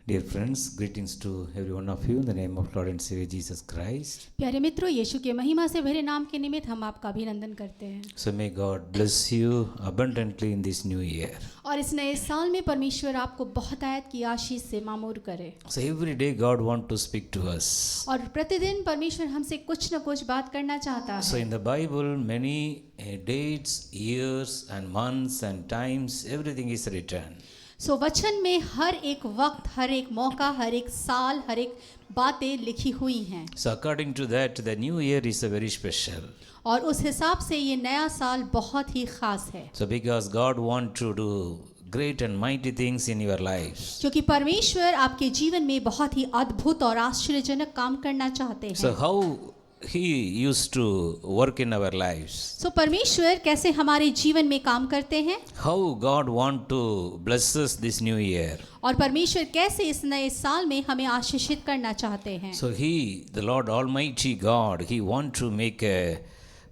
Dear friends, greetings to every one of you in the name of Lord and Savior Jesus Christ. प्यारे मित्रों, यीशु के महिमा से भरे नाम के निमित्त हम आपका अभिनंदन करते हैं। So may God bless you abundantly in this new year. और इस नए साल में परमेश्वर आपको बहुत आयत की आशीष से मामूर करे। So every day God wants to speak to us. और प्रतिदिन परमेश्वर हमसे कुछ न कुछ बात करना चाहता So है। in the Bible, many dates, years and months and times, everything is written. सो वचन में हर एक वक्त, हर एक मौका, हर एक साल, हर एक बातें लिखी हुई हैं। So according to that, the new year is a very special. और उस हिसाब से ये नया साल बहुत ही खास है। So because God wants to do great and mighty things in your lives. क्योंकि परमेश्वर आपके जीवन में बहुत ही अद्भुत और आश्चर्यजनक काम करना चाहते हैं। So how He used to work in our lives. सो परमेश्वर कैसे हमारे जीवन में काम करते हैं, How God want to bless us this new year. और परमेश्वर कैसे इस नए साल में हमें आशीषित करना चाहते हैं। So He, the Lord Almighty God, He want to make a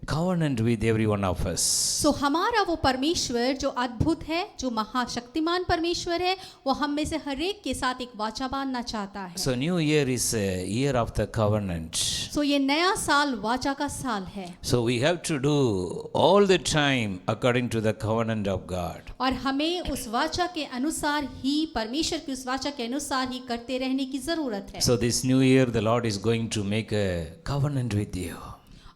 covenant with every one of us. सो हमारा वो परमेश्वर जो अद्भुत है, जो महाशक्तिमान परमेश्वर है, वो हम में से हर एक के साथ एक वाचा बांधना चाहता है। So new year is a year of the covenant. सो ये नया साल वाचा का साल है। So we have to do all the time according to the covenant of God. और हमें उस वाचा के अनुसार ही, परमेश्वर की उस वाचा के अनुसार ही करते रहने की जरूरत है। So this new year the Lord is going to make a covenant with you.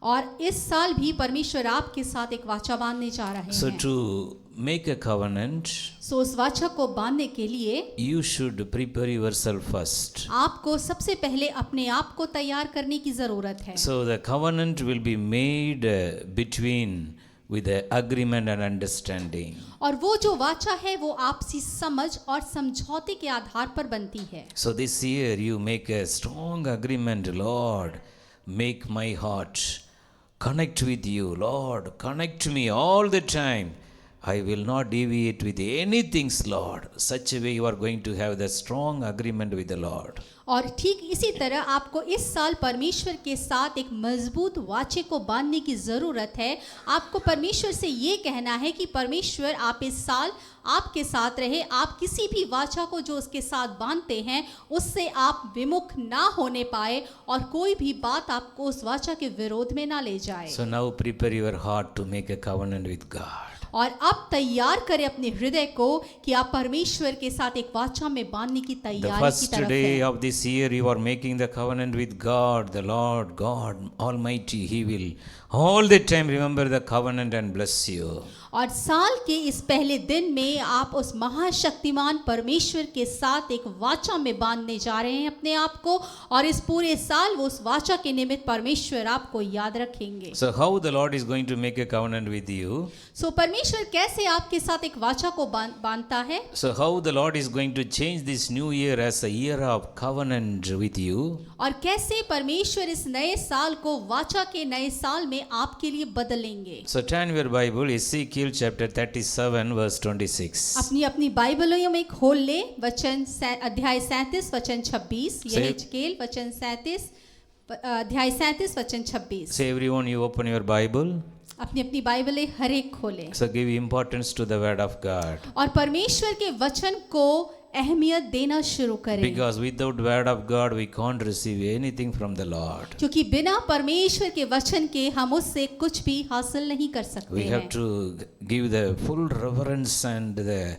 और इस साल भी परमेश्वर आपके साथ एक वाचा बांधने जा रहे So हैं। to make a covenant, सो उस वाचा को बांधने के लिए you should prepare yourself first. आपको सबसे पहले अपने आप को तैयार करने की जरूरत है। So the covenant will be made between with the agreement and understanding. और वो जो वाचा है वो आपसी समझ और समझौते के आधार पर बनती है। So this year you make a strong agreement, Lord, make my heart connect with you, Lord, connect me all the time. I will not deviate with anything, Lord. Such a way you are going to have the strong agreement with the Lord. और ठीक इसी तरह आपको इस साल परमेश्वर के साथ एक मजबूत वाचे को बांधने की ज़रूरत है। आपको परमेश्वर से ये कहना है कि परमेश्वर आप इस साल आपके साथ रहे, आप किसी भी वाचा को जो उसके साथ बांधते हैं उससे आप विमुख ना होने पाए और कोई भी बात आपको उस वाचा के विरोध में ना ले जाए। So now prepare your heart to make a covenant with God. और अब तैयार करें अपने हृदय को कि आप परमेश्वर के साथ एक वाचा में बांधने की The तैयारी की first तरफ day हैं। of this year you are making the covenant with God, the Lord God Almighty. He will all the time remember the covenant and bless you. और साल के इस पहले दिन में आप उस महाशक्तिमान परमेश्वर के साथ एक वाचा में बांधने जा रहे हैं अपने आप को, और इस पूरे साल वो उस वाचा के निमित्त परमेश्वर आपको याद रखेंगे। So how the Lord is going to make a covenant with you? सो परमेश्वर कैसे आपके साथ एक वाचा को बांधता है? So how the Lord is going to change this new year as a year of covenant with you? और कैसे परमेश्वर इस नए साल को वाचा के नए साल में आपके लिए बदलेंगे? So turn your Bible, Ezekiel chapter 37 verse 26. अपनी अपनी बाइबलों में खोल ले, वचन अध्याय 37 वचन 26। यहेजकेल वचन 37 अध्याय 37 वचन 26। Say everyone, you open your Bible. अपनी अपनी बाइबलें हर एक खोलें So give importance to the word of God. और परमेश्वर के वचन को अहमियत देना शुरू करें। Because without word of God we can't receive anything from the Lord. क्योंकि बिना परमेश्वर के वचन के हम उससे कुछ भी हासिल नहीं कर सकते We have हैं। to give the full reverence and the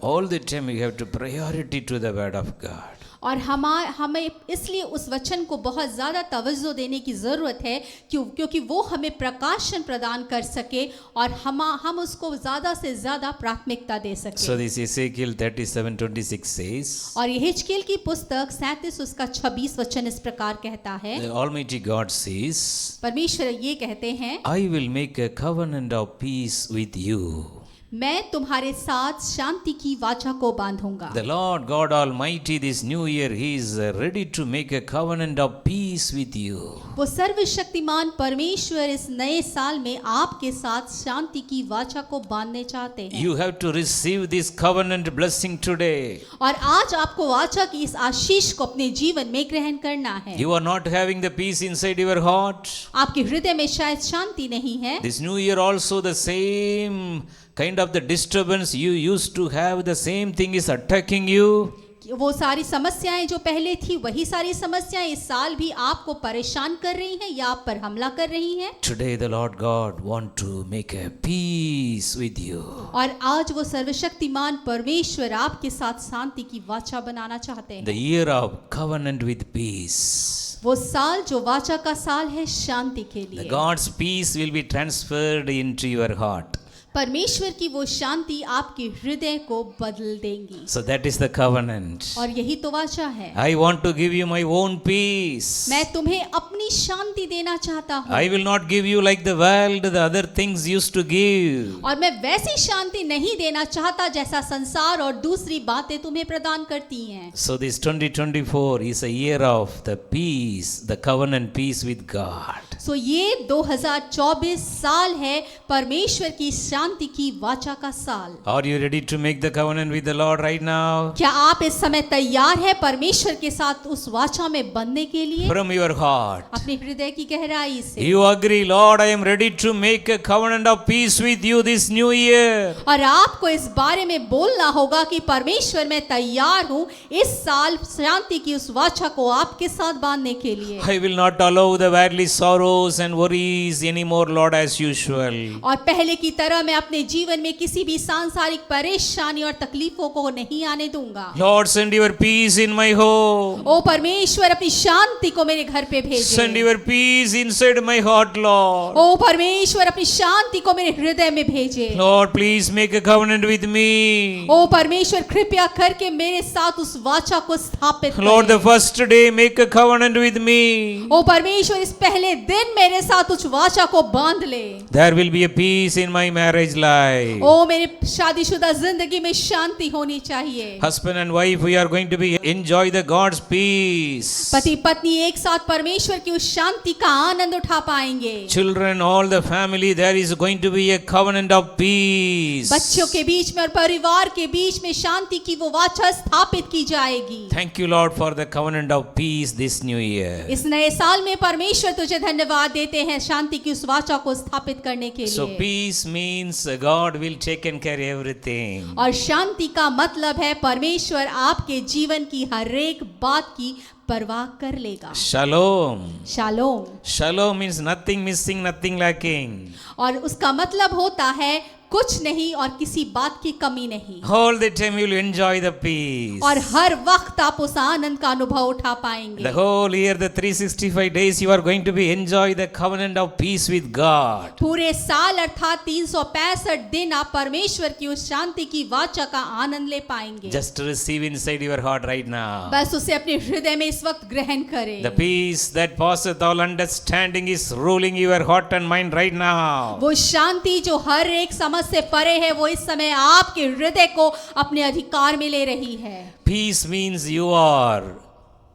all the time we have to priority to the word of God. और हमें इसलिए उस वचन को बहुत ज़्यादा तवज्जो देने की ज़रूरत है क्योंकि वो हमें प्रकाशन प्रदान कर सके और हम उसको ज़्यादा से ज़्यादा प्राथमिकता दे सके। So this Ezekiel 37:26 says, और यहेजकेल की पुस्तक 37 उसका 26 वचन इस प्रकार कहता है, the Almighty God says, परमेश्वर ये कहते हैं, I will make a covenant of peace with you. मैं तुम्हारे साथ शांति की वाचा को बांधूंगा। The Lord God Almighty this new year He is ready to make a covenant of peace with you. वो सर्वशक्तिमान परमेश्वर इस नए साल में आपके साथ शांति की वाचा को बांधने चाहते हैं। You have to receive this covenant blessing today. और आज आपको वाचा की इस आशीष को अपने जीवन में ग्रहण करना है। You are not having the peace inside your heart. आपके हृदय में शायद शांति नहीं है। This new year also the same kind of the disturbance you used to have, the same thing is attacking you. वो सारी समस्याएं जो पहले थी वही सारी समस्याएं इस साल भी आपको परेशान कर रही हैं या आप पर हमला कर रही हैं। Today the Lord God want to make a peace with you. और आज वो सर्वशक्तिमान परमेश्वर आपके साथ शांति की वाचा बनाना चाहते हैं। The year of covenant with peace. वो साल जो वाचा का साल है शांति के The लिए। God's peace will be transferred into your heart. परमेश्वर की वो शांति आपके हृदय को बदल देंगी। So that is the covenant. और यही तो वाचा है। I want to give you my own peace. मैं तुम्हें अपनी शांति देना चाहता हूँ। I will not give you like the world, the other things used to give. और मैं वैसी शांति नहीं देना चाहता जैसा संसार और दूसरी बातें तुम्हें प्रदान करती हैं। So this 2024 is a year of the peace, the covenant peace with God. सो ये 2024 साल है परमेश्वर की शांति की वाचा का साल। Are you ready to make the covenant with the Lord right now? क्या आप इस समय तैयार है परमेश्वर के साथ उस वाचा में बंधने के लिए? From your heart. अपने हृदय की गहराई से। You agree, Lord, I am ready to make a covenant of peace with you this new year. और आपको इस बारे में बोलना होगा कि परमेश्वर मैं तैयार हूँ इस साल शांति की उस वाचा को आपके साथ बांधने के लिए। I will not allow the worldly sorrows and worries anymore, Lord, as usual. और पहले की तरह मैं अपने जीवन में किसी भी सांसारिक परेशानी और तकलीफों को नहीं आने दूंगा। Lord, send your peace in my home. ओ परमेश्वर अपनी शांति को मेरे घर पे भेजे। Send your peace inside my heart, Lord. ओ परमेश्वर अपनी शांति को मेरे हृदय में भेजे। Lord, please make a covenant with me. ओ परमेश्वर कृपया करके मेरे साथ उस वाचा को स्थापित Lord, the करें। first day make a covenant with me. ओ परमेश्वर इस पहले दिन मेरे साथ उस वाचा को बांध ले। There will be a peace in my marriage life. ओ मेरे शादीशुदा जिंदगी में शांति होनी चाहिए। Husband and wife, we are going to be enjoy the God's peace. पति पत्नी एक साथ परमेश्वर की उस शांति का आनंद उठा पाएंगे। Children, all the family, there is going to be a covenant of peace. बच्चों के बीच में और परिवार के बीच में शांति की वो वाचा स्थापित की जाएगी। Thank you, Lord, for the covenant of peace this new year. इस नए साल में परमेश्वर तुझे धन्यवाद देते हैं शांति की उस वाचा को स्थापित करने के So लिए। peace means God will take care everything. और शांति का मतलब है परमेश्वर आपके जीवन की हर एक बात की परवाह कर लेगा। Shalom. Shalom. Shalom means nothing missing, nothing lacking. और उसका मतलब होता है कुछ नहीं और किसी बात की कमी नहीं। All the time you will enjoy the peace. और हर वक्त आप उस आनंद का अनुभव उठा पाएंगे। The whole year, the 365 days, you are going to be enjoy the covenant of peace with God. पूरे साल अर्थात 365 दिन आप परमेश्वर की उस शांति की वाचा का आनंद ले पाएंगे। Just receive inside your heart right now. बस उसे अपने हृदय में इस वक्त ग्रहण करें। The peace that passeth all understanding is ruling your heart and mind right now. वो शांति जो हर एक समझ से परे है वो इस समय आपके हृदय को अपने अधिकार में ले रही है। Peace means you are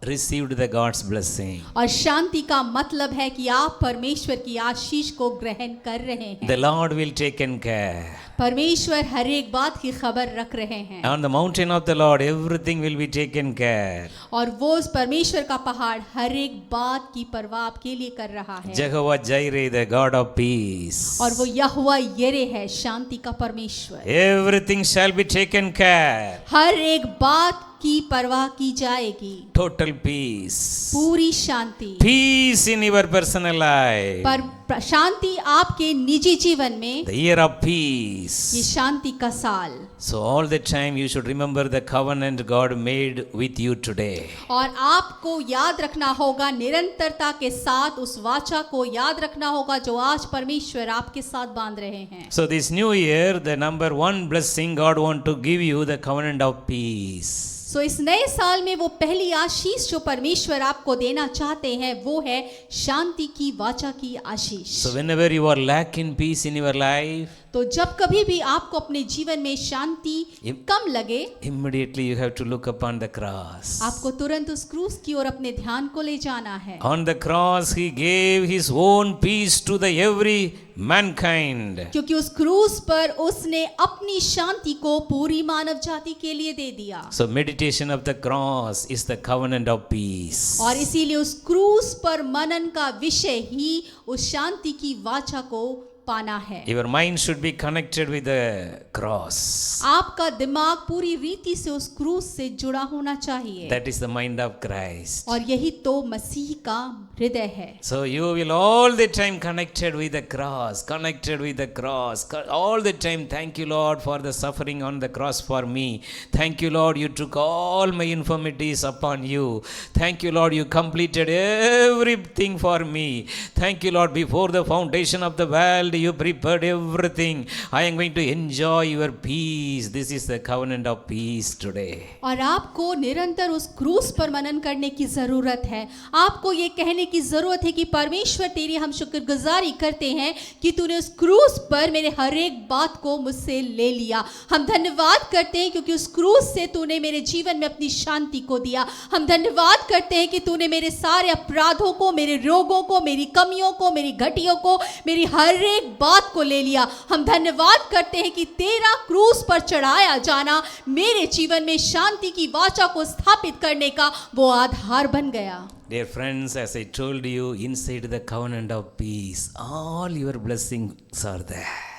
received the God's blessing. और शांति का मतलब है कि आप परमेश्वर की आशीष को ग्रहण कर रहे हैं। The Lord will take care. परमेश्वर हर एक बात की खबर रख रहे हैं। On the mountain of the Lord, everything will be taken care. और वो उस परमेश्वर का पहाड़ हर एक बात की परवाह आपके लिए कर रहा है। Jehovah Jireh, the God of peace. और वो यहोवा यिरे है शांति का परमेश्वर। Everything shall be taken care. हर एक बात की परवाह की जाएगी। Total peace. पूरी शांति। Peace in your personal life. पर शांति आपके निजी जीवन में। The year of peace. ये शांति का साल। So all the time you should remember the covenant God made with you today. और आपको याद रखना होगा निरंतरता के साथ उस वाचा को याद रखना होगा जो आज परमेश्वर आपके साथ बांध रहे हैं। So this new year, the number one blessing God want to give you the covenant of peace. सो इस नए साल में वो पहली आशीष जो परमेश्वर आपको देना चाहते हैं वो है शांति की वाचा की आशीष। So whenever you are lacking peace in your life, तो जब कभी भी आपको अपने जीवन में शांति कम लगे, immediately you have to look upon the cross. आपको तुरंत उस क्रूस की ओर अपने ध्यान को ले जाना है। On the cross he gave his own peace to the every mankind. क्योंकि उस क्रूस पर उसने अपनी शांति को पूरी मानव जाति के लिए दे दिया। So meditation of the cross is the covenant of peace. और इसीलिए उस क्रूस पर मनन का विषय ही उस शांति की वाचा को पाना है। Your mind should be connected with the cross. आपका दिमाग पूरी रीति से उस क्रूस से जुड़ा होना चाहिए, That is the mind of Christ. और यही तो मसीह का हृदय है। So you will all the time connected with the cross, connected with the cross, all the time. Thank you, Lord, for the suffering on the cross for me. Thank you, Lord, you took all my infirmities upon you. Thank you, Lord, you completed everything for me. Thank you, Lord, before the foundation of the world, you prepared everything. I am going to enjoy your peace. This is the covenant of peace today. और आपको निरंतर उस क्रूस पर मनन करने की जरूरत है। आपको ये कहने की जरूरत है कि परमेश्वर तेरी हम शुक्रगुजारी करते हैं कि तूने उस क्रूस पर मेरे हर एक बात को मुझसे ले लिया। हम धन्यवाद करते हैं क्योंकि उस क्रूस से तूने मेरे जीवन में अपनी शांति को दिया। हम धन्यवाद करते हैं कि तूने मेरे सारे अपराधों को, मेरे रोगों को, मेरी कमियों को, मेरी घटियों को, मेरी हर एक बात को ले लिया। हम धन्यवाद करते हैं कि तेरा क्रूस पर चढ़ाया जाना मेरे जीवन में शांति की वाचा को स्थापित करने का वो आधार बन गया। Dear friends, as I told you, inside the covenant of peace, all your blessings are there.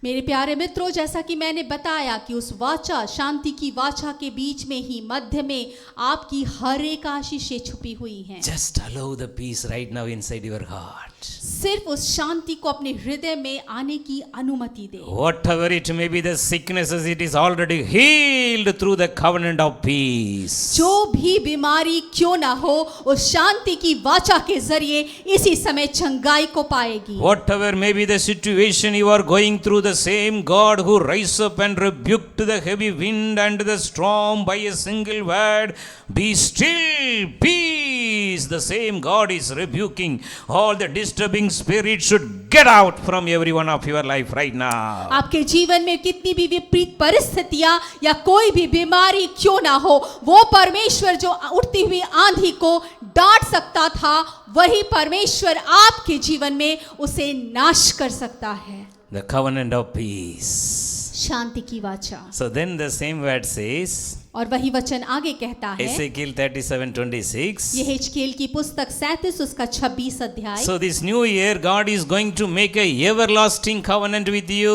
मेरे प्यारे मित्रों, जैसा कि मैंने बताया कि उस वाचा, शांति की वाचा के बीच में ही, मध्य में आपकी हर एक आशीषें छुपी हुई हैं। Just allow the peace right now inside your heart. सिर्फ उस शांति को अपने हृदय में आने की अनुमति दे। Whatever it may be, the sicknesses, it is already healed through the covenant of peace. जो भी बीमारी क्यों ना हो, उस शांति की वाचा के जरिए इसी समय चंगाई को पाएगी। Whatever may be the situation you are going through, the same God who raised up and rebuked the heavy wind and the storm by a single word, be still, peace. The same God is rebuking all the disturbing spirits should get out from every one of your life right now. आपके जीवन में कितनी भी विपरीत परिस्थितियां या कोई भी बीमारी क्यों ना हो, वो परमेश्वर जो उठती हुई आंधी को डांट सकता था, वही परमेश्वर आपके जीवन में उसे नाश कर सकता है। The covenant of peace. शांति की वाचा। So then the same word says, और वही वचन आगे कहता है, Ezekiel 37:26. यह हिजकीएल की पुस्तक 37 उसका 26 अध्याय। So this new year, God is going to make a everlasting covenant with you.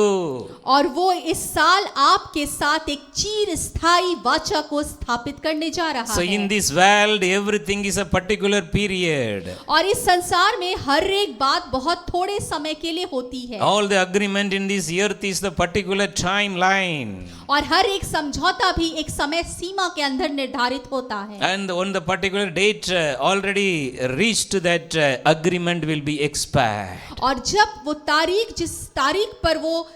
और वो इस साल आपके साथ एक चिर स्थायी वाचा को स्थापित करने जा रहा So है। in this world, everything is a particular period. और इस संसार में हर एक बात बहुत थोड़े समय के लिए होती है। All the agreement in this earth is the particular timeline. और हर एक समझौता भी एक समय सीमा के अंदर निर्धारित होता है। And on the particular date already reached, that agreement will be expired. और जब वो तारीख, जिस तारीख पर वो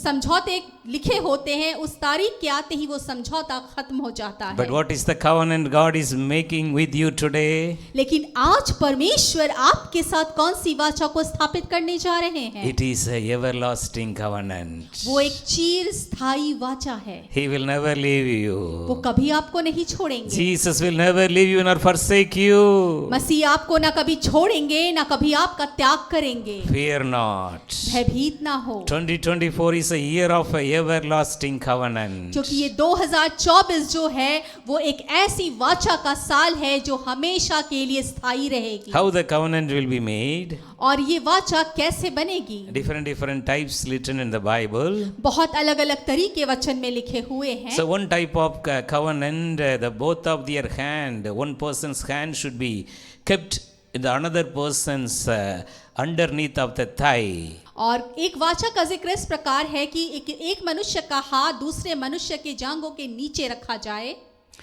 समझौते लिखे होते हैं, उस तारीख के आते ही वो समझौता खत्म हो जाता है। But what is the covenant God is making with you today? लेकिन आज परमेश्वर आपके साथ कौन सी वाचा को स्थापित करने जा रहे हैं? It is a everlasting covenant. वो एक चिर स्थायी वाचा है। He will never leave you. वो कभी आपको नहीं छोड़ेंगे। Jesus will never leave you nor forsake you. मसीह आपको ना कभी छोड़ेंगे, ना कभी आपका त्याग करेंगे। Fear not. भयभीत ना हो, 2024 is a year of a everlasting covenant. क्योंकि ये 2024 जो है वो एक ऐसी वाचा का साल है जो हमेशा के लिए स्थायी रहेगी। How the covenant will be made? और ये वाचा कैसे बनेगी? Different types written in the Bible. बहुत अलग अलग तरीके वचन में लिखे हुए हैं। So one type of covenant, the both of their hand, one person's hand should be kept in the another person's underneath of the thigh. और एक वाचा का जिक्र इस प्रकार है कि एक मनुष्य का हाथ दूसरे मनुष्य के जांघों के नीचे रखा जाए।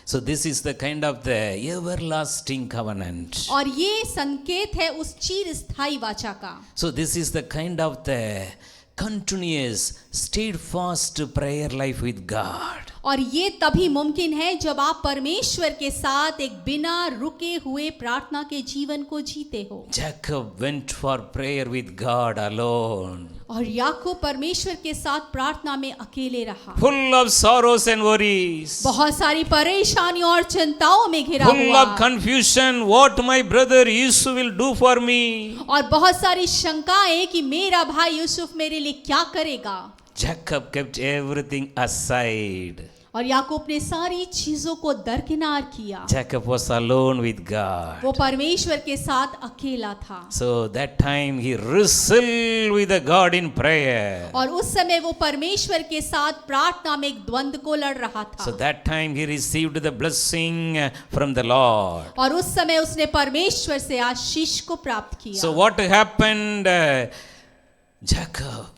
So this is the kind of the everlasting covenant. और ये संकेत है उस चिर स्थायी वाचा का। So this is the kind of the continuous, steadfast prayer life with God. और ये तभी मुमकिन है जब आप परमेश्वर के साथ एक बिना रुके हुए प्रार्थना के जीवन को जीते हो। Jacob went for prayer with God alone. और याकूब परमेश्वर के साथ प्रार्थना में अकेले रहा, Full of sorrows and worries. बहुत सारी परेशानियों और चिंताओं में घिरा Full हुआ, of confusion. What my brother Yusuf will do for me. और बहुत सारी शंकाएं कि मेरा भाई यूसुफ मेरे लिए क्या करेगा। Jacob kept everything aside. और याकूब ने सारी चीजों को दरकिनार किया। Jacob was alone with God. वो परमेश्वर के साथ अकेला था। So that time he wrestled with the God in prayer. और उस समय वो परमेश्वर के साथ प्रार्थना में एक द्वंद को लड़ रहा था। So that time he received the blessing from the Lord. और उस समय उसने परमेश्वर से आशीष को प्राप्त किया। So what happened, Jacob?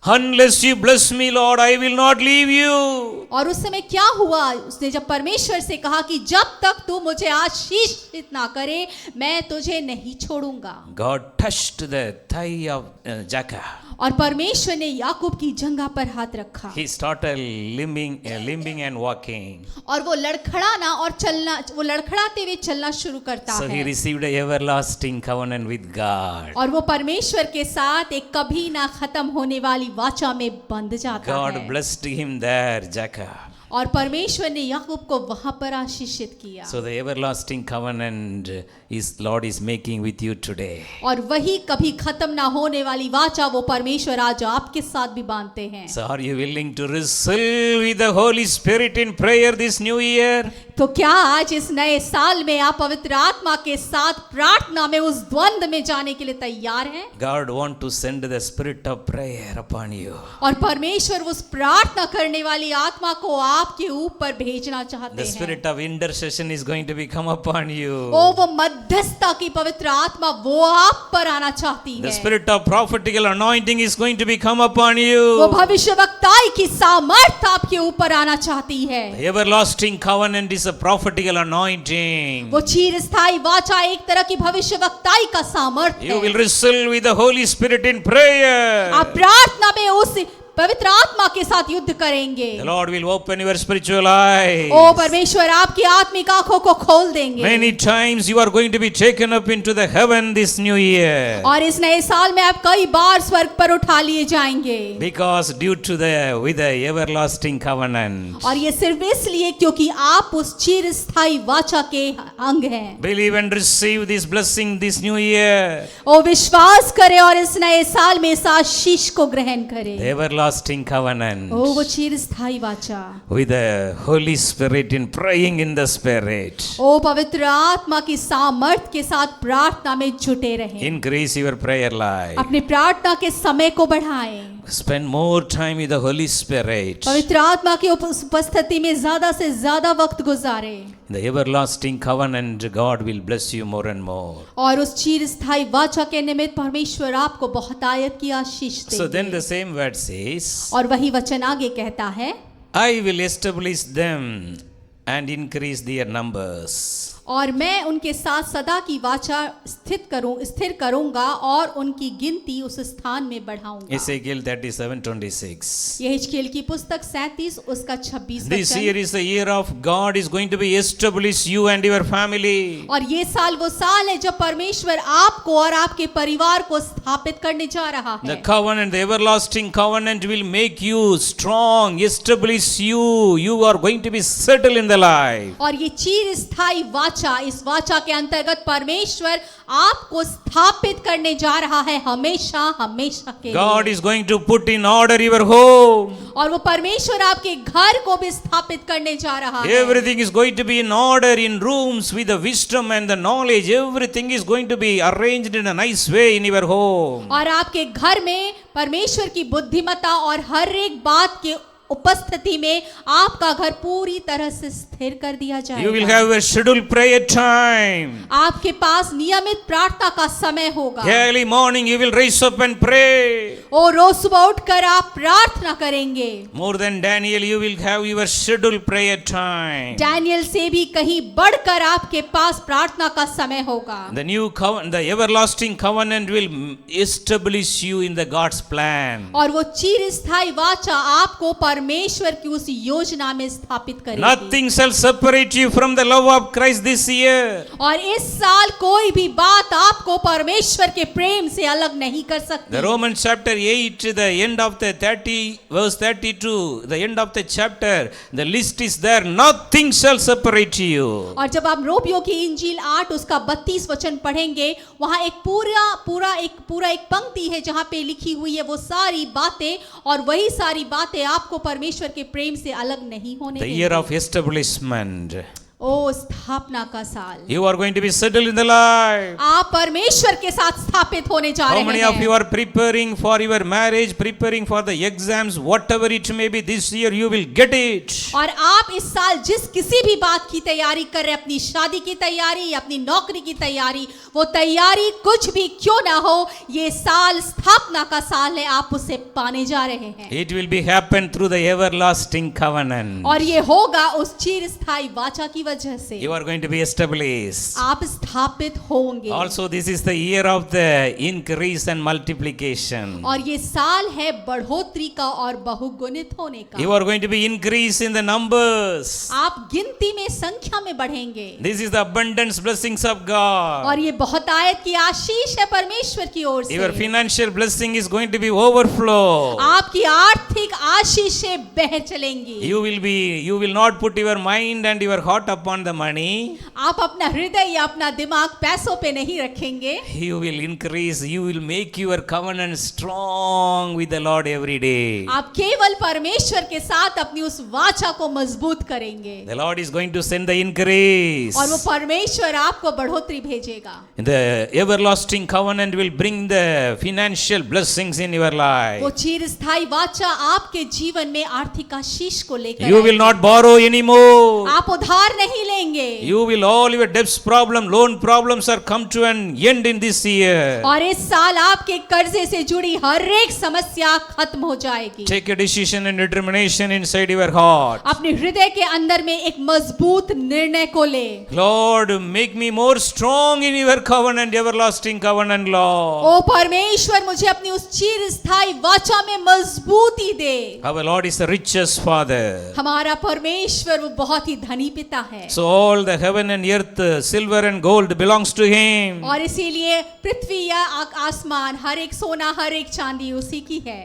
Unless you bless me, Lord, I will not leave you. और उस समय क्या हुआ? उसने जब परमेश्वर से कहा कि जब तक तू मुझे आशीषित ना करे मैं तुझे नहीं छोड़ूंगा। God touched the thigh of Jacob. और परमेश्वर ने याकूब की जंघा पर हाथ रखा। He started limping and walking. और वो लड़खड़ाना और चलना, वो लड़खड़ाते हुए चलना शुरू करता So he है। received a everlasting covenant with God. और वो परमेश्वर के साथ एक कभी ना खत्म होने वाली वाचा में बंध जाता God है। blessed him there, Jacob. और परमेश्वर ने याकूब को वहां पर आशीषित किया। So the everlasting covenant is Lord is making with you today. और वही कभी खत्म ना होने वाली वाचा वो परमेश्वर आज आपके साथ भी बांधते हैं। So are you willing to wrestle with the Holy Spirit in prayer this new year? तो क्या आज इस नए साल में आप पवित्र आत्मा के साथ प्रार्थना में उस द्वंद में जाने के लिए तैयार हैं? God want to send the spirit of prayer upon you. और परमेश्वर उस प्रार्थना करने वाली आत्मा को आपके ऊपर भेजना चाहते The हैं। spirit of intercession is going to become upon you. वो मध्यस्थता की पवित्र आत्मा वो आप पर आना चाहती The है। spirit of prophetical anointing is going to become upon वो you. भविष्यवक्ताई की सामर्थ आपके ऊपर आना चाहती है। The everlasting covenant is a prophetical anointing. वो चिरस्थायी वाचा एक तरह की भविष्यवक्ताई का सामर्थ You will है। wrestle with the Holy Spirit in prayer. आप प्रार्थना में उस पवित्र आत्मा के साथ युद्ध करेंगे। The Lord will open your spiritual eyes. ओ परमेश्वर आपकी आत्मिक आंखों को खोल देंगे। Many times you are going to be taken up into the heaven this new year. और इस नए साल में आप कई बार स्वर्ग पर उठा लिए जाएंगे। Because due to with the everlasting covenant. और ये सिर्फ इसलिए क्योंकि आप उस चिरस्थायी वाचा के अंग हैं। Believe and receive this blessing this new year. ओ विश्वास करें और इस नए साल में इस आशीष को ग्रहण करें। The everlasting covenant. ओ वो चिरस्थायी वाचा। With the Holy Spirit in praying in the Spirit. ओ पवित्र आत्मा की सामर्थ के साथ प्रार्थना में जुटे रहें। Increase your prayer life. अपनी प्रार्थना के समय को बढ़ाएं। Spend more time with the Holy Spirit. पवित्र आत्मा की उपस्थिति में ज्यादा से ज्यादा वक्त गुजारें। The everlasting covenant, God will bless you more and more. और उस चिरस्थायी वाचा के निमित्त परमेश्वर आपको बहुत आयत की आशीष So then देंगे। the same word says, और वही वचन आगे कहता है, I will establish them and increase their numbers. और मैं उनके साथ सदा की वाचा स्थिर करूंगा और उनकी गिनती उस स्थान में बढ़ाऊंगा। Ezekiel 37:26. यह हिजकीएल की पुस्तक 37 उसका 26 This वचन। year is the year of God is going to be establish you and your family. और ये साल वो साल है जब परमेश्वर आपको और आपके परिवार को स्थापित करने जा रहा The है। covenant, the everlasting covenant will make you strong, establish you. You are going to be settled in the life. और ये चिरस्थायी वाचा, इस वाचा के अंतर्गत परमेश्वर आपको स्थापित करने जा रहा है हमेशा हमेशा के God लिए। is going to put in order your home. और वो परमेश्वर आपके घर को भी स्थापित करने जा रहा है। Everything is going to be in order in rooms with the wisdom and the knowledge. Everything is going to be arranged in a nice way in your home. और आपके घर में परमेश्वर की बुद्धिमत्ता और हर एक बात के उपस्थिति में आपका घर पूरी तरह से स्थिर कर दिया You will जाएगा। have a scheduled prayer time. आपके पास नियमित प्रार्थना का समय होगा। Early morning you will rise up and pray. और रोज सुबह उठकर आप प्रार्थना करेंगे। More than Daniel, you will have your scheduled prayer time. Daniel से भी कहीं बढ़कर आपके पास प्रार्थना का समय होगा। The new covenant, the everlasting covenant will establish you in the God's plan. और वो चिरस्थायी वाचा आपको परमेश्वर की उस योजना में स्थापित करेगी। Nothing shall separate you from the love of Christ this year. और इस साल कोई भी बात आपको परमेश्वर के प्रेम से अलग नहीं कर The सकती। Romans chapter 8, the end of the 30, verse 32, the end of the chapter, the list is there. Nothing shall separate you. और जब आप रोमियो की इंजील 8 उसका 32 वचन पढ़ेंगे, वहां एक पूरा एक पंक्ति है जहां पे लिखी हुई है वो सारी बातें, और वही सारी बातें आपको परमेश्वर के प्रेम से अलग नहीं होने The year देंगे। of establishment. ओ स्थापना का साल, You are going to be settled in the life. आप परमेश्वर के साथ स्थापित होने जा How रहे many of you हैं। are preparing for your marriage, preparing for the exams, whatever it may be this year, you will get it. और आप इस साल जिस किसी भी बात की तैयारी कर रहे हैं, अपनी शादी की तैयारी या अपनी नौकरी की तैयारी, वो तैयारी कुछ भी क्यों ना हो, ये साल स्थापना का साल है, आप उसे पाने जा रहे हैं। It will be happen through the everlasting covenant. और ये होगा उस चिर स्थायी वाचा की वजह से। You are going to be established. आप स्थापित होंगे। Also, this is the year of the increase and multiplication. और ये साल है बढ़ोतरी का और बहुगुणित होने का। You are going to be increase in the numbers. आप गिनती में, संख्या में बढ़ेंगे। This is the abundance blessings of God. और ये बहुत आयत की आशीष है परमेश्वर की ओर Your से। financial blessing is going to be overflow. आपकी आर्थिक आशीषें बह चलेंगी। You will not put your mind and your heart upon the money. आप अपना हृदय या अपना दिमाग पैसों पे नहीं रखेंगे। You will increase. You will make your covenant strong with the Lord every day. आप केवल परमेश्वर के साथ अपनी उस वाचा को मजबूत करेंगे। The Lord is going to send the increase. और वो परमेश्वर आपको बढ़ोतरी भेजेगा। The everlasting covenant will bring the financial blessings in your life. वो चिरस्थायी वाचा आपके जीवन में आर्थिक आशीष को लेकर You will not borrow anymore. आप उधार नहीं लेंगे। You will all your debts problem, loan problems are come to an end in this year. और इस साल आपके कर्जे से जुड़ी हर एक समस्या खत्म हो जाएगी। Take a decision and determination inside your heart. अपने हृदय के अंदर में एक मजबूत निर्णय को ले। Lord, make me more strong in your covenant, everlasting covenant, Lord. ओ परमेश्वर, मुझे अपनी उस चिरस्थायी वाचा में मजबूती दे। Our Lord is the richest Father. हमारा परमेश्वर वो बहुत ही धनी पिता है। So all the heaven and earth, silver and gold belongs to Him. और इसीलिए पृथ्वी या आसमान, हर एक सोना, हर एक चांदी उसी की है।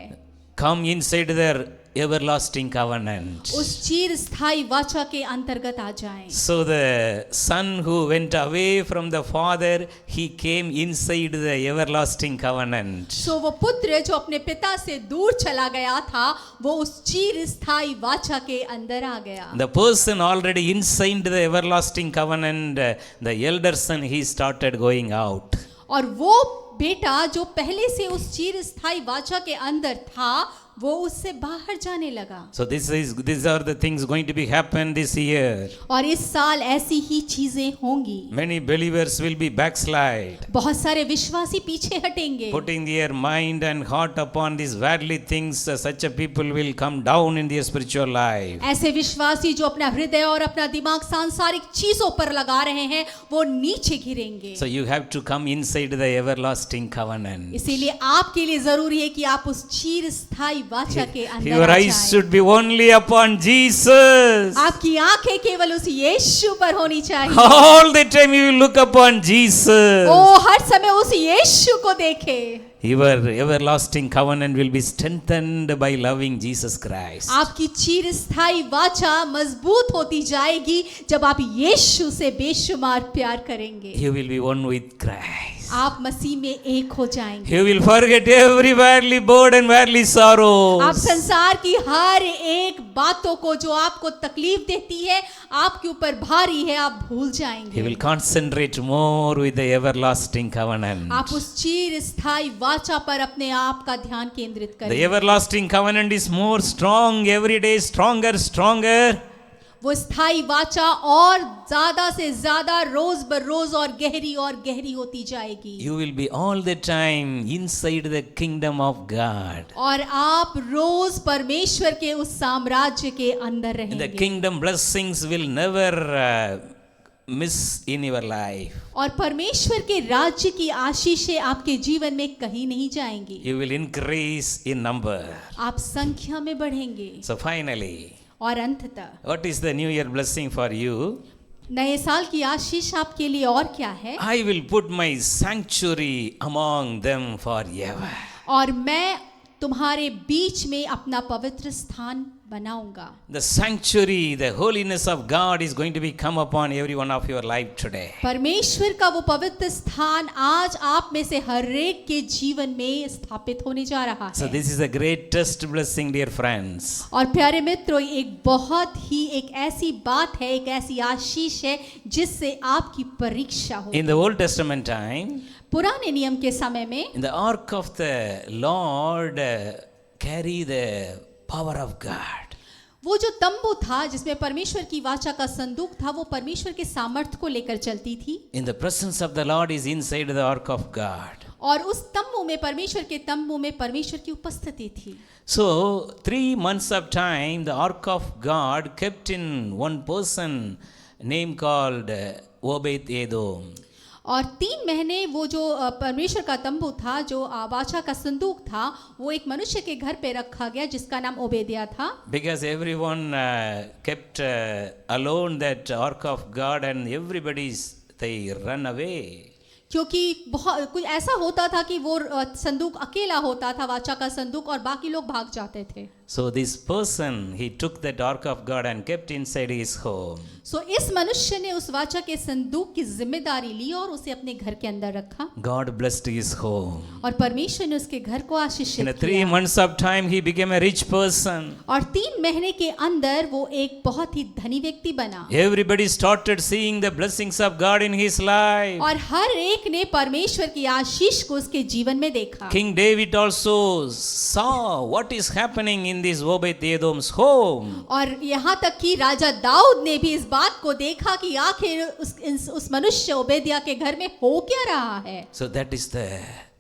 Come inside their everlasting covenant. उस चिरस्थायी वाचा के अंतर्गत आ जाएं। So the son who went away from the father, he came inside the everlasting covenant. सो वो पुत्र जो अपने पिता से दूर चला गया था, वो उस चिरस्थायी वाचा के अंदर आ गया। The person already inside the everlasting covenant, the elder son, he started going out. और वो बेटा जो पहले से उस चिरस्थायी वाचा के अंदर था, वो उससे बाहर जाने लगा। So these are the things going to be happen this year. और इस साल ऐसी ही चीजें होंगी। Many believers will be backslide, बहुत सारे विश्वासी पीछे हटेंगे। putting their mind and heart upon these worldly things. Such a people will come down in their spiritual life. ऐसे विश्वासी जो अपना हृदय और अपना दिमाग सांसारिक चीजों पर लगा रहे हैं, वो नीचे गिरेंगे। So you have to come inside the everlasting covenant. इसीलिए आपके लिए जरूरी है कि आप उस चिरस्थायी वाचा के अंदर Your आ eyes जाएं। should be only upon Jesus. आपकी आंखें केवल उस यीशु पर होनी चाहिए। All the time you will look upon Jesus. ओ हर समय उस यीशु को देखे। Your everlasting covenant will be strengthened by loving Jesus Christ. आपकी चिरस्थायी वाचा मजबूत होती जाएगी जब आप यीशु से बेशुमार प्यार करेंगे। You will be one with Christ. आप मसीह में एक हो जाएंगे। You will forget every worldly burden, worldly sorrow. आप संसार की हर एक बातों को जो आपको तकलीफ देती है, आपके ऊपर भारी है, आप भूल You जाएंगे। will concentrate more with the everlasting covenant. आप उस चिरस्थायी वाचा पर अपने आप का ध्यान केंद्रित The करें। everlasting covenant is more strong every day, stronger. वो स्थायी वाचा और ज्यादा से ज्यादा रोज बरोज और गहरी होती जाएगी। You will be all the time inside the kingdom of God. और आप रोज परमेश्वर के उस साम्राज्य के अंदर And the रहेंगे। kingdom blessings will never miss in your life. और परमेश्वर के राज्य की आशीषें आपके जीवन में कहीं नहीं जाएंगी। You will increase in number. आप संख्या में बढ़ेंगे। So finally, और अंततः what is the new year blessing for you? नए साल की आशीष आपके लिए और क्या है? I will put my sanctuary among them forever. और मैं तुम्हारे बीच में अपना पवित्र स्थान बनाऊंगा। The sanctuary, the holiness of God is going to be come upon every one of your life today. परमेश्वर का वो पवित्र स्थान आज आप में से हर एक के जीवन में स्थापित होने जा रहा So है। this is a greatest blessing, dear friends. और प्यारे मित्रों, एक बहुत ही एक ऐसी बात है, एक ऐसी आशीष है जिससे आपकी परीक्षा हो। In the Old Testament time, पुराने नियम के समय में in the ark of the Lord carry the power of God. वो जो तंबू था जिसमें परमेश्वर की वाचा का संदूक था, वो परमेश्वर के सामर्थ्य को लेकर चलती थी। In the presence of the Lord is inside the ark of God. और उस तंबू में, परमेश्वर के तंबू में परमेश्वर की उपस्थिति थी। So 3 months of time the ark of God kept in one person name called Obed-Edom. और 3 महीने वो जो परमेश्वर का तंबू था, जो वाचा का संदूक था, वो एक मनुष्य के घर पे रखा गया जिसका नाम ओबेदिया था। Because everyone kept alone that ark of God and they run away. क्योंकि बहुत कुछ ऐसा होता था कि वो संदूक अकेला होता था, वाचा का संदूक, और बाकी लोग भाग जाते थे। So this person, he took that ark of God and kept inside his home. सो इस मनुष्य ने उस वाचा के संदूक की जिम्मेदारी ली और उसे अपने घर के अंदर रखा। God blessed his home. और परमेश्वर ने उसके घर को आशीषित In 3 किया। months of time he became a rich person. और 3 महीने के अंदर वो एक बहुत ही धनी व्यक्ति बना। Everybody started seeing the blessings of God in his life. और हर एक ने परमेश्वर की आशीष को उसके जीवन में देखा। King David also saw what is happening in this Obed-Edom's home. और यहाँ तक कि राजा दाऊद ने भी इस बात को देखा कि आखिर उस मनुष्य ओबेदिया के घर में हो क्या रहा है। So that is the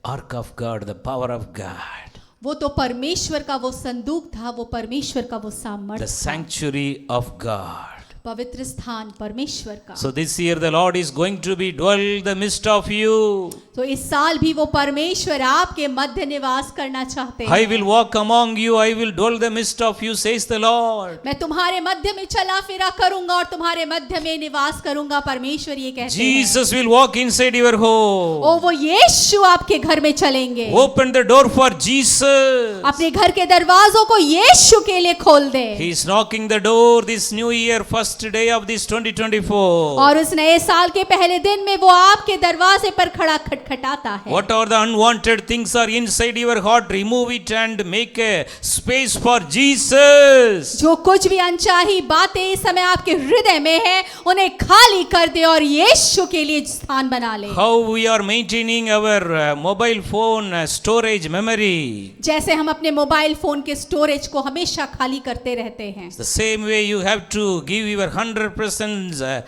ark of God, the power of God. वो तो परमेश्वर का वो संदूक था, वो परमेश्वर का वो सामर्थ्य The था। sanctuary of God. पवित्र स्थान परमेश्वर का। So this year the Lord is going to be dwell the midst of you. तो इस साल भी वो परमेश्वर आपके मध्य निवास करना चाहते हैं। I will walk among you, I will dwell the midst of you, says the Lord. मैं तुम्हारे मध्य में चला फिरा करूंगा और तुम्हारे मध्य में निवास करूंगा, परमेश्वर ये कहते हैं। Jesus will walk inside your home. ओ वो यीशु आपके घर में चलेंगे। Open the door for Jesus. अपने घर के दरवाजों को यीशु के लिए खोल दे। He is knocking the door this new year, first day of this 2024. और उस नए साल के पहले दिन में वो आपके दरवाजे पर खड़ा खटखटाता है। What are the unwanted things are inside your heart? Remove it and make a space for Jesus. जो कुछ भी अनचाही बातें इस समय आपके हृदय में है, उन्हें खाली कर दे और यीशु के लिए स्थान बना ले। How we are maintaining our mobile phone storage memory. जैसे हम अपने मोबाइल फोन के स्टोरेज को हमेशा खाली करते रहते हैं, The same way you have to give your 100%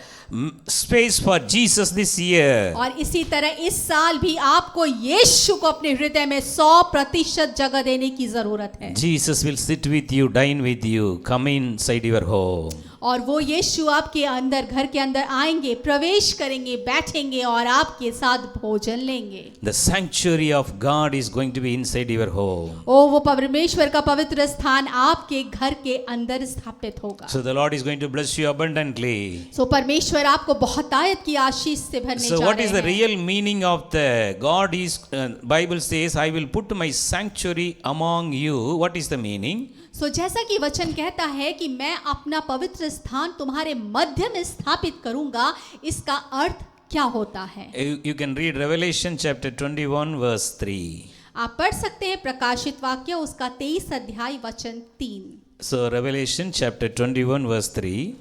space for Jesus this year. और इसी तरह इस साल भी आपको यीशु को अपने हृदय में 100% जगह देने की जरूरत है। Jesus will sit with you, dine with you, come inside your home. और वो यीशु आपके अंदर, घर के अंदर आएंगे, प्रवेश करेंगे, बैठेंगे और आपके साथ भोजन लेंगे। The sanctuary of God is going to be inside your home. ओ वो परमेश्वर का पवित्र स्थान आपके घर के अंदर स्थापित होगा। So the Lord is going to bless you abundantly. सो परमेश्वर आपको बहुतायत की आशीष से भरने So जा what रहे is the हैं। real meaning of the God is Bible says I will put my sanctuary among you. What is the meaning? सो जैसा कि वचन कहता है कि मैं अपना पवित्र स्थान तुम्हारे मध्य में स्थापित करूंगा, इसका अर्थ क्या होता है? You can read Revelation chapter 21 verse 3. आप पढ़ सकते हैं प्रकाशित वाक्य उसका 23 अध्याय वचन 3। So Revelation chapter 21 verse 3.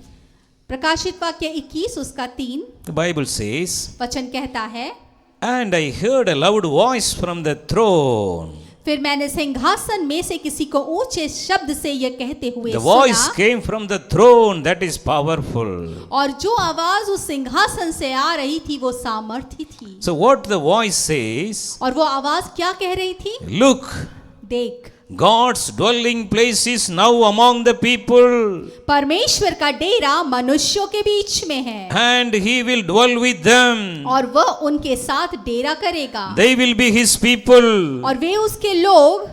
प्रकाशित वाक्य 21 उसका 3 The Bible says, वचन कहता है, and I heard a loud voice from the throne. फिर मैंने सिंहासन में से किसी को ऊंचे शब्द से यह कहते हुए The voice सुना, came from the throne, that is powerful. और जो आवाज उस सिंहासन से आ रही थी वो सामर्थी थी। So what the voice says, और वो आवाज क्या कह रही थी? look, देख, God's dwelling place is now among the people, परमेश्वर का डेरा मनुष्यों के बीच में है and he will dwell with them. और वह उनके साथ डेरा करेगा They will be his people, और वे उसके लोग,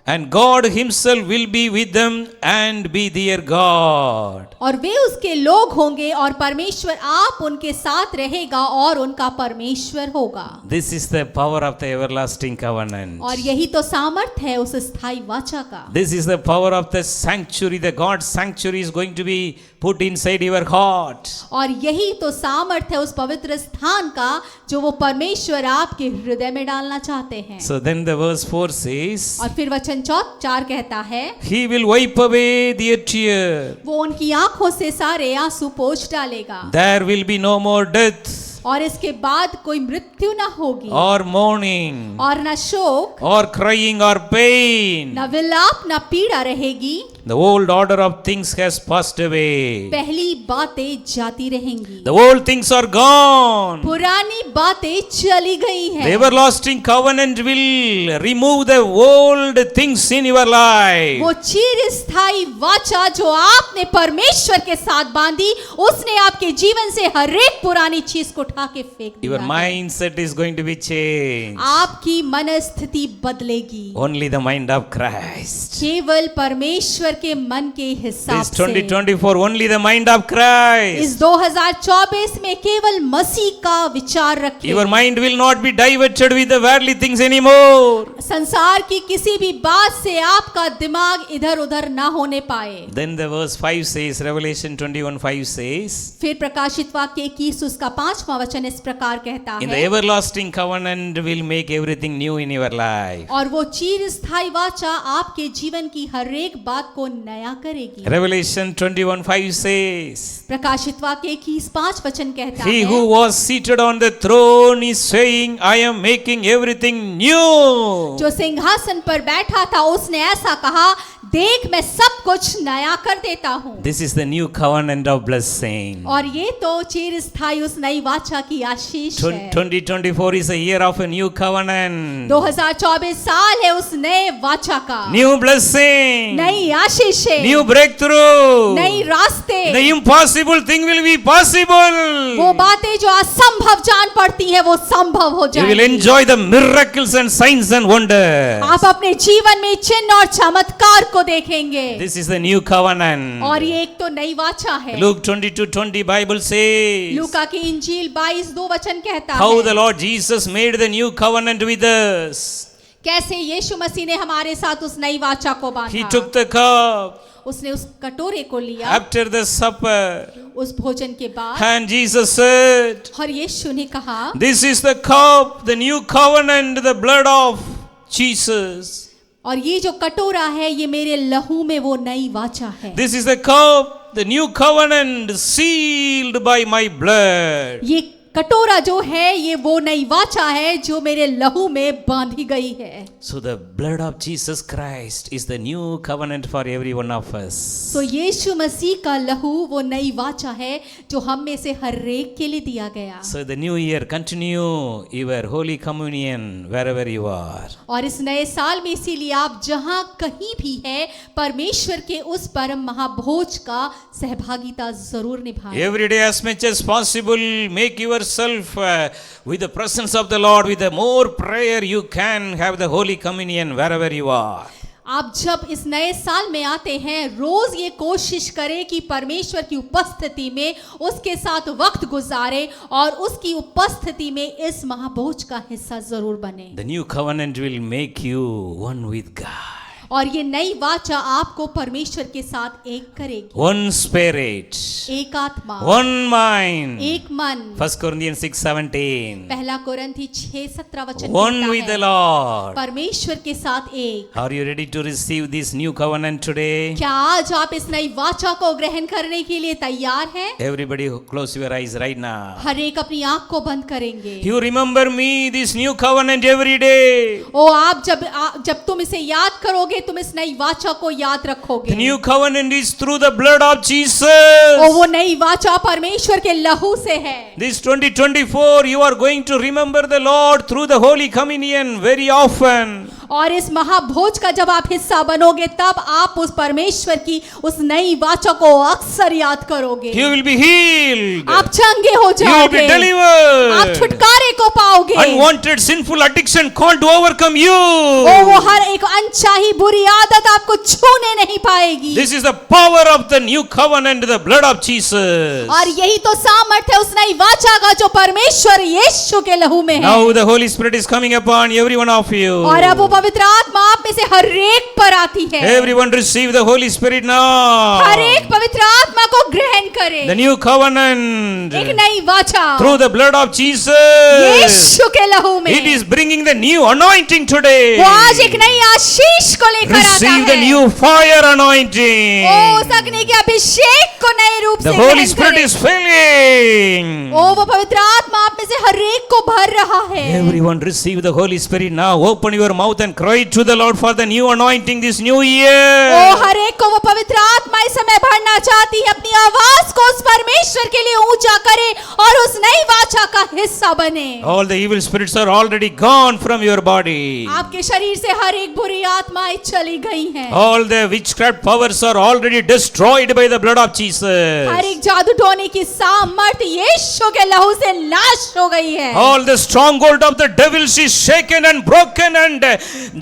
and God himself will be with them and be their God. और वे उसके लोग होंगे और परमेश्वर आप उनके साथ रहेगा और उनका परमेश्वर होगा। This is the power of the everlasting covenant. और यही तो सामर्थ्य है उस स्थायी वाचा का। This is the power of the sanctuary. The God's sanctuary is going to be put inside your heart. और यही तो सामर्थ्य है उस पवित्र स्थान का जो वो परमेश्वर आपके हृदय में डालना चाहते हैं। So then the verse 4 says, और फिर वचन 4 कहता है, He will wipe away their tear. वो उनकी आंखों से सारे आंसू पोंछ डालेगा। There will be no more death, और इसके बाद कोई मृत्यु ना होगी, or mourning, और न शोक, or crying, or pain. न विलाप, न पीड़ा रहेगी। The old order of things has passed away. पहली बातें जाती रहेंगी, The old things are gone. पुरानी बातें चली गई The है। everlasting covenant will remove the old things in your life. वो चिरस्थायी वाचा जो आपने परमेश्वर के साथ बांधी, उसने आपके जीवन से हर एक पुरानी चीज को उठा के फेंक Your दिया है। mindset is going to be changed. आपकी मनस्थिति बदलेगी Only the mind of Christ. केवल परमेश्वर के मन के हिसाब This से। 2024, only the mind of Christ. इस 2024 में केवल मसीह का विचार रखें। Your mind will not be diverted with the worldly things anymore. संसार की किसी भी बात से आपका दिमाग इधर उधर ना होने पाए। Then the verse 5 says, Revelation 21:5 says, फिर प्रकाशित वाक्य 21 उसका 5वां वचन इस प्रकार कहता In the है, everlasting covenant will make everything new in your life. और वो चिरस्थायी वाचा आपके जीवन की हर एक बात को नया करेगी। Revelation 21:5 says, प्रकाशित वाक्य 21:5 वचन कहता He है, who was seated on the throne is saying, I am making everything new. जो सिंहासन पर बैठा था उसने ऐसा कहा, देख मैं सब कुछ नया कर देता हूँ। This is the new covenant of blessing. और ये तो चिरस्थायी उस नई वाचा की आशीष है। 2024 is a year of a new covenant. 2024 साल है उस नए वाचा का, New blessing. नई आशीष है, New breakthrough. नई रास्ते। The impossible thing will be possible. वो बातें जो असंभव जान पड़ती हैं वो संभव हो You will जाएंगी। enjoy the miracles and signs and wonders. आप अपने जीवन में चिन्ह और चमत्कार को देखेंगे। This is the new covenant. और ये एक तो नई वाचा है। Luke 22:20 Bible says, लूका की इंजील 22:2 वचन कहता how the है, Lord Jesus made the new covenant with us. कैसे यीशु मसीह ने हमारे साथ उस नई वाचा को He बांधा। took the cup उसने उस कटोरे को लिया after the supper, उस भोजन के बाद, and Jesus said, और यीशु ने कहा, This is the cup, the new covenant, the blood of Jesus. और ये जो कटोरा है ये मेरे लहू में वो नई वाचा है। This is the cup, the new covenant, sealed by my blood. ये कटोरा जो है ये वो नई वाचा है जो मेरे लहू में बांधी गई है। So the blood of Jesus Christ is the new covenant for every one of us. तो यीशु मसीह का लहू वो नई वाचा है जो हम में से हर एक के लिए दिया गया। So the new year, continue your holy communion wherever you are. और इस नए साल में इसीलिए आप जहां कहीं भी है परमेश्वर के उस परम महाभोज का सहभागिता जरूर निभाएं। Every day as much as possible, make yourself with the presence of the Lord, with the more prayer you can have the holy communion wherever you are. आप जब इस नए साल में आते हैं रोज ये कोशिश करें कि परमेश्वर की उपस्थिति में उसके साथ वक्त गुजारें और उसकी उपस्थिति में इस महाभोज का हिस्सा जरूर बने। The new covenant will make you one with God. और ये नई वाचा आपको परमेश्वर के साथ एक करेगी। One spirit, एक आत्मा, one mind. एक मन। 1 Corinthians 6:17. पहला कोरिन्थी 6:17 वचन One कहता with the है, Lord. परमेश्वर के साथ एक। Are you ready to receive this new covenant today? क्या आज आप इस नई वाचा को ग्रहण करने के लिए तैयार हैं? Everybody close your eyes right now. हर एक अपनी आंख को बंद करेंगे। You remember me, this new covenant every day. ओ आप जब तुम इसे याद करोगे तुम इस नई वाचा को याद The रखोगे। new covenant is through the blood of O Jesus. वो नई वाचा परमेश्वर के लहू से है। This 2024, you are going to remember the Lord through the Holy Communion very often. और इस महाभोज का जब आप हिस्सा बनोगे तब आप उस परमेश्वर की उस नई वाचा को अक्सर याद करोगे। You will be healed. आप चंगे हो You will be जाओगे, आप delivered. छुटकारे को पाओगे। रहोगे। Unwanted sinful addiction can't overcome you. वो हर एक अनचाही बुरी आदत आपको छूने नहीं पाएगी। This is the power of the new covenant, the blood of Jesus. और यही तो सामर्थ्य है उस नई वाचा का जो परमेश्वर यीशु के लहू में है। Now the Holy Spirit is coming upon every one of you. और अब वो पवित्र आत्मा आप में से हर एक पर आती है। Everyone receive the Holy Spirit now. हर एक पवित्र आत्मा को ग्रहण करे। The new covenant एक नई वाचा through the blood of Jesus. यीशु के लहू में। It is bringing the new anointing today. वो आज एक नई आशीष को लेकर आता Receive the है। new fire anointing. ओ उस अग्नि के अभिषेक को नए रूप से The Holy ग्रहण Spirit करे। is filling. ओ वो पवित्र आत्मा आप में से हर एक को भर रहा है। Everyone receive the Holy Spirit now. Open your mouth and cry to the Lord for the new anointing this new year. ओ हर एक को वो पवित्र आत्मा इस समय भरना चाहती है। अपनी आवाज को उस परमेश्वर के लिए ऊंचा करे और उस नई वाचा का हिस्सा बने। All the evil spirits are already gone from your body. आपके शरीर से हर एक बुरी आत्माएं चली गई हैं। All the witchcraft powers are already destroyed by the blood of Jesus. हर एक जादू टोने की सामर्थ यीशु के लहू से नाश हो गई है। All the stronghold of the devil is shaken and broken, and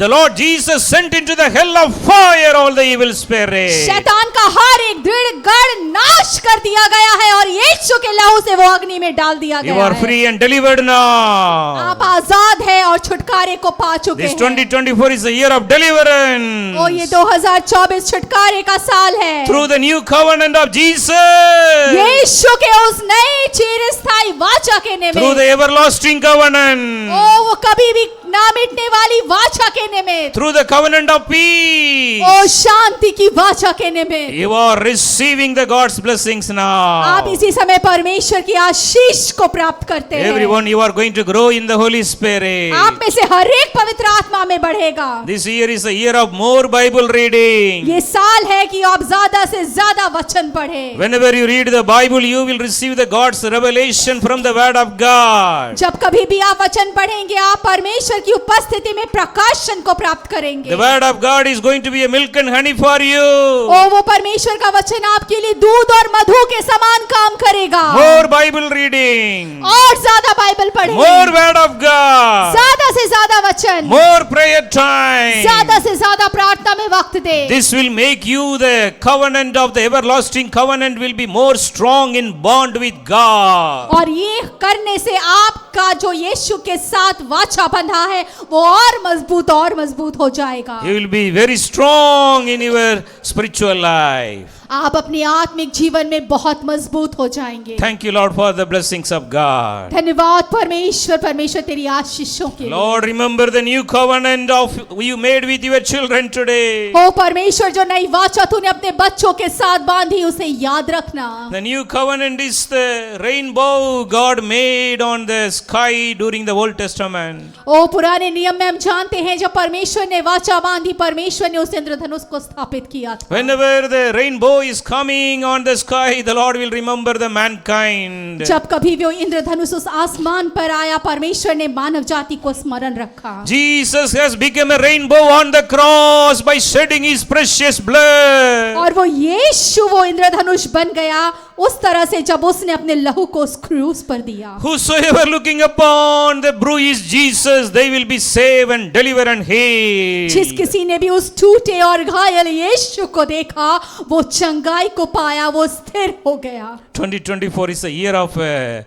the Lord Jesus sent into the hell of fire all the evil spirits. शैतान का हर एक दृढ़ गढ़ नाश कर दिया गया है और यीशु के लहू से वो अग्नि में डाल दिया You गया are है। free and delivered now. आप आजाद हैं और छुटकारे को पा चुके This हैं। 2024 is the year of deliverance. ओ ये 2024 छुटकारे का साल है। Through the new covenant of Jesus. यीशु के उस नए चिरस्थायी वाचा के निमित्त। Through the everlasting covenant. ओ वो कभी भी ना मिटने वाली वाचा के निमित्त। Through the covenant of peace. ओ शांति की वाचा के निमित्त। You are receiving the God's blessings now. आप इसी समय परमेश्वर की आशीष को प्राप्त करते हैं। Everyone, you are going to grow in the Holy Spirit. आप में से हर एक पवित्र आत्मा में बढ़ेगा। This year is a year of more Bible reading. ये साल है कि आप ज्यादा से ज्यादा वचन पढ़ें। Whenever you read the Bible, you will receive the God's revelation from the Word of God. जब कभी भी आप वचन पढ़ेंगे आप परमेश्वर की उपस्थिति में प्रकाशन को प्राप्त करेंगे। The Word of God is going to be a milk and honey for you. ओ वो परमेश्वर का वचन आपके लिए दूध और मधु के समान काम करेगा। More Bible reading. और ज्यादा बाइबल पढ़ें। More Word of God. ज्यादा से ज्यादा वचन। More prayer time. ज्यादा से ज्यादा प्रार्थना में वक्त दे। This will make you the covenant of the everlasting covenant will be more strong in bond with God. और ये करने से आपका जो यीशु के साथ वाचा बंधा है वो और मजबूत हो जाएगा। You will be very strong in your spiritual life. आप अपने आत्मिक जीवन में बहुत मजबूत हो जाएंगे। Thank you, Lord, for the blessings of God. धन्यवाद परमेश्वर तेरी आशीषों के लिए। Lord, remember the new covenant of you made with your children today. ओ परमेश्वर जो नई वाचा तूने अपने बच्चों के साथ बांधी उसे याद रखना। The new covenant is the rainbow God made on the sky during the Old Testament. ओ पुराने नियम में हम जानते हैं जब परमेश्वर ने वाचा बांधी परमेश्वर ने उस इंद्रधनुष को स्थापित किया था। Whenever the rainbow is coming on the sky, the Lord will remember the mankind. जब कभी भी वो इंद्रधनुष उस आसमान पर आया परमेश्वर ने मानव जाति को स्मरण रखा। Jesus has become a rainbow on the cross by shedding his precious blood. और वो यीशु वो इंद्रधनुष बन गया उस तरह से जब उसने अपने लहू को उस क्रूस पर दिया। Whosoever looking upon the bruised Jesus, they will be saved and delivered and healed. जिस किसी ने भी उस टूटे और घायल यीशु को देखा वो चंगाई को पाया वो स्थिर हो गया। 2024 is a year of a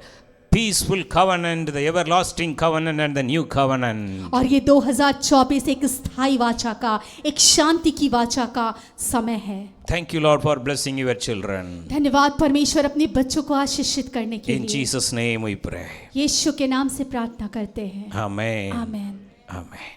peaceful covenant, the everlasting covenant and the new covenant. और ये 2024 एक स्थायी वाचा का एक शांति की वाचा का समय है। Thank you, Lord, for blessing your children. धन्यवाद परमेश्वर अपने बच्चों को आशीषित करने के In लिए। Jesus' name we pray. यीशु के नाम से प्रार्थना करते हैं। Amen. आमेन। Amen.